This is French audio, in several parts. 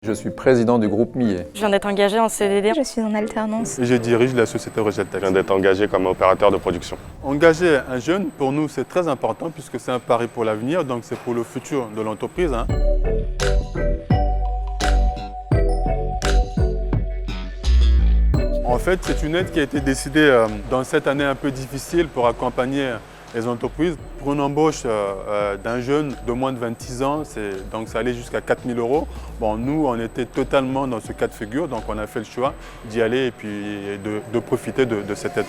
Je suis président du groupe Millet. Je viens d'être engagée en CDD. Je suis en alternance. Et je dirige la société Regeltech. Je viens d'être engagé comme opérateur de production. Engager un jeune, pour nous, c'est très important puisque c'est un pari pour l'avenir, donc c'est pour le futur de l'entreprise. En fait, c'est une aide qui a été décidée dans cette année un peu difficile pour accompagner les entreprises. Pour une embauche d'un jeune de moins de 26 ans, donc ça allait jusqu'à 4 000 €. Bon, nous, on était totalement dans ce cas de figure, donc on a fait le choix d'y aller et puis de profiter de cette aide.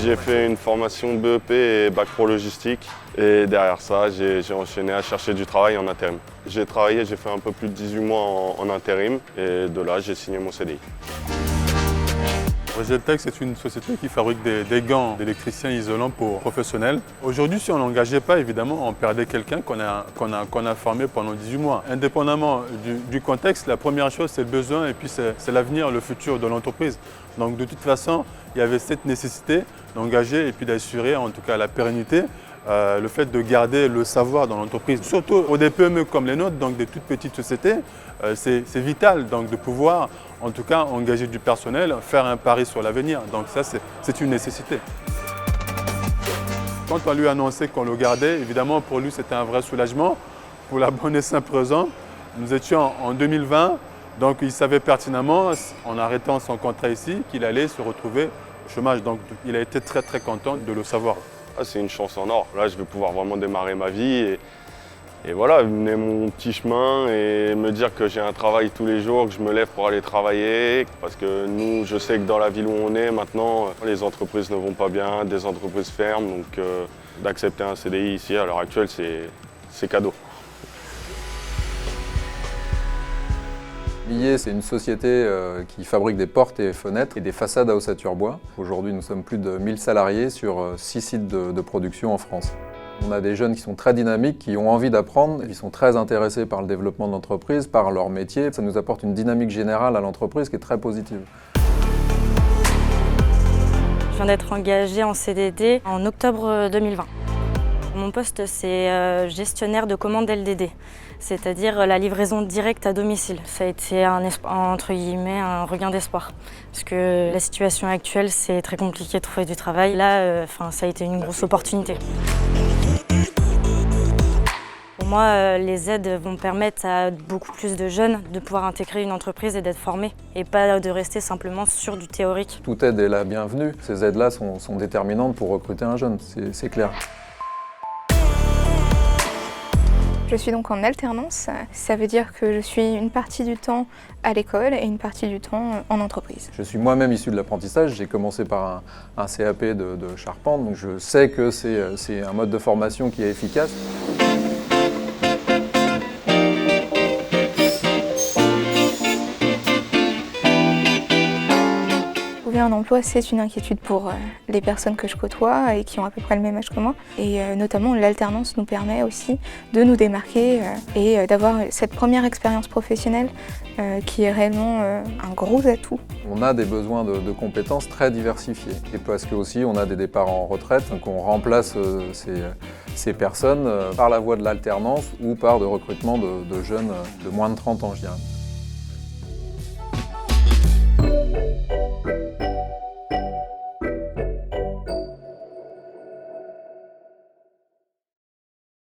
J'ai fait une formation BEP et bac pro logistique et derrière ça, j'ai enchaîné à chercher du travail en intérim. J'ai travaillé, j'ai fait un peu plus de 18 mois en intérim et de là, j'ai signé mon CDI. Regeltech, c'est une société qui fabrique des gants d'électriciens isolants pour professionnels. Aujourd'hui, si on n'engageait pas, évidemment, on perdait quelqu'un qu'on a formé pendant 18 mois. Indépendamment du contexte, la première chose, c'est le besoin et puis c'est l'avenir, le futur de l'entreprise. Donc de toute façon, il y avait cette nécessité d'engager et puis d'assurer en tout cas la pérennité, le fait de garder le savoir dans l'entreprise. Surtout pour des PME comme les nôtres, donc des toutes petites sociétés, c'est vital donc, de pouvoir en tout cas engager du personnel, faire un pari sur l'avenir. Donc ça, c'est une nécessité. Quand on lui a annoncé qu'on le gardait, évidemment pour lui c'était un vrai soulagement. Pour la bonne et simple raison, nous étions en 2020, donc il savait pertinemment, en arrêtant son contrat ici, qu'il allait se retrouver au chômage. Donc il a été très très content de le savoir. Ah, c'est une chance en or. Là, je vais pouvoir vraiment démarrer ma vie et voilà, mener mon petit chemin et me dire que j'ai un travail tous les jours, que je me lève pour aller travailler. Parce que nous, je sais que dans la ville où on est maintenant, les entreprises ne vont pas bien, des entreprises ferment. Donc d'accepter un CDI ici à l'heure actuelle, c'est cadeau. Millet, c'est une société qui fabrique des portes et fenêtres et des façades à ossature bois. Aujourd'hui, nous sommes plus de 1000 salariés sur 6 sites de production en France. On a des jeunes qui sont très dynamiques, qui ont envie d'apprendre, qui sont très intéressés par le développement de l'entreprise, par leur métier. Ça nous apporte une dynamique générale à l'entreprise qui est très positive. Je viens d'être engagée en CDD en octobre 2020. Mon poste, c'est gestionnaire de commandes LDD, c'est-à-dire la livraison directe à domicile. Ça a été entre guillemets un regain d'espoir, parce que la situation actuelle, c'est très compliqué de trouver du travail. Là, ça a été une grosse opportunité. Pour moi, les aides vont permettre à beaucoup plus de jeunes de pouvoir intégrer une entreprise et d'être formés, et pas de rester simplement sur du théorique. Toute aide est la bienvenue. Ces aides-là sont déterminantes pour recruter un jeune, c'est clair. Je suis donc en alternance, ça veut dire que je suis une partie du temps à l'école et une partie du temps en entreprise. Je suis moi-même issu de l'apprentissage, j'ai commencé par un CAP de charpente, donc je sais que c'est un mode de formation qui est efficace. Trouver un emploi, c'est une inquiétude pour les personnes que je côtoie et qui ont à peu près le même âge que moi. Et notamment, l'alternance nous permet aussi de nous démarquer et d'avoir cette première expérience professionnelle qui est réellement un gros atout. On a des besoins de compétences très diversifiés. Et parce que aussi, on a des départs en retraite, donc on remplace ces personnes par la voie de l'alternance ou par de recrutement de jeunes de moins de 30 ans, je dirais.